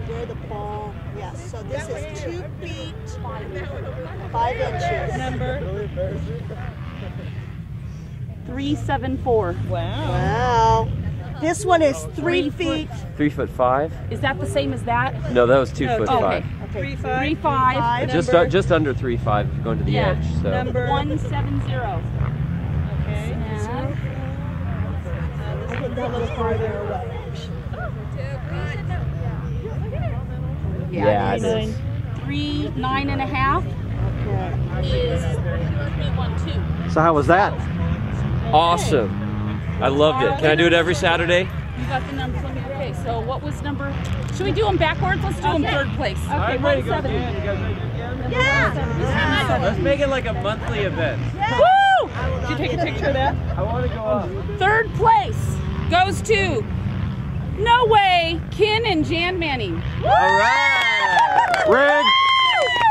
where the ball, yes. So this is 2 feet, 5 inches. Number? 374. Wow. Wow. This one is 3 feet. 3'5". Is that the same as that? No, that was 2'5". Okay. 3'5". 3'5". Just under 3'5" if you're going to the edge. So. Number 170. Okay. I think that little farther away. Yeah. 39.5 is 312. So how was that? Awesome. I loved it. Can I do it every Saturday? You got the numbers. Let me. Okay. So what was number? Should we do them backwards? Let's do them third place. Okay. I'm ready to go again. You guys ready to do it again? Yeah. Let's make it like a monthly event. Woo! Did you take a picture of that? I want to go up. Third place goes to No Way, Ken and Jan Manning. All right.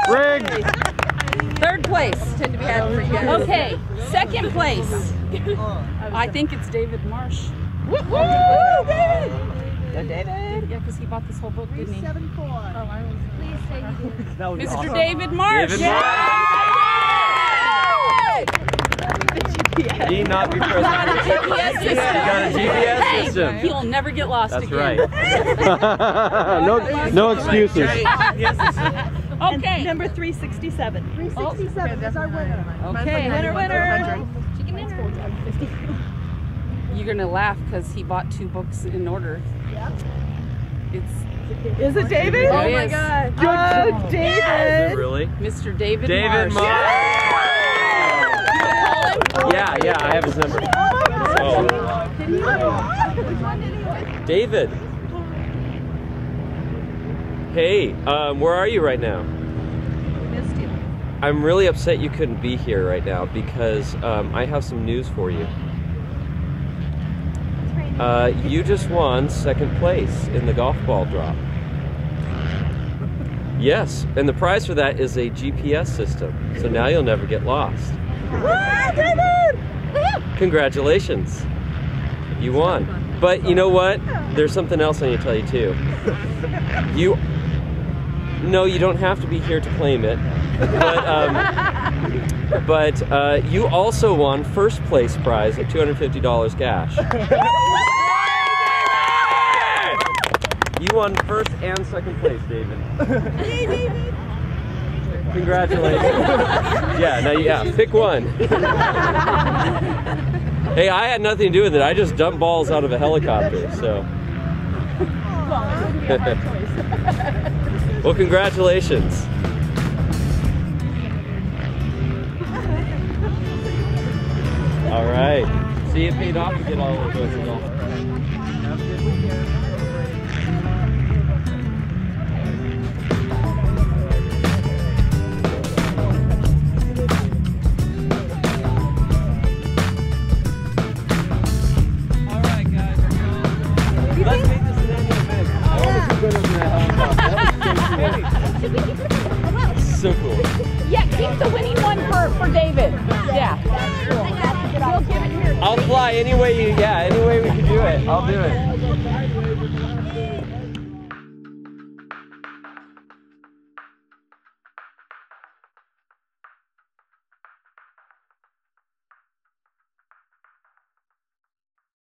Rig. Third place. Tend to be happy for you guys. Okay. Second place. I think it's David Marsh. Woo! David! David. Yeah, because he bought this whole book, didn't he? 374. Please say you did. Mr. Awesome. David Marsh. David Marsh. Need not be present. Got a GPS system. You got a GPS system. He will never get lost That's again. right. no excuses. Okay. And number 367. 367 is our winner. Okay. Winner. Chicken dinner. You're gonna laugh because he bought 2 books in order. Yep. Is it David? Oh my God. Oh, David. Is it really? Mr. David David Marsh. Yeah, I have his number. Oh. David. Hey, where are you right now? Missed you. I'm really upset you couldn't be here right now because I have some news for you. You just won 2nd place in the golf ball drop. Yes, and the prize for that is a GPS system. So now you'll never get lost. Congratulations. You won. But you know what? There's something else I need to tell you too. No, you don't have to be here to claim it. But you also won 1st place prize at $250 cash. You won 1st and 2nd place, David. Hey, David. Congratulations. Yeah, pick one. Hey, I had nothing to do with it. I just dumped balls out of a helicopter, so. Well, congratulations. All right. See, it paid off to get all of those. Have a good weekend. So cool. Yeah, keep the winning one for David. Yeah. We'll give it here. I'll fly any way we can do it. I'll do it.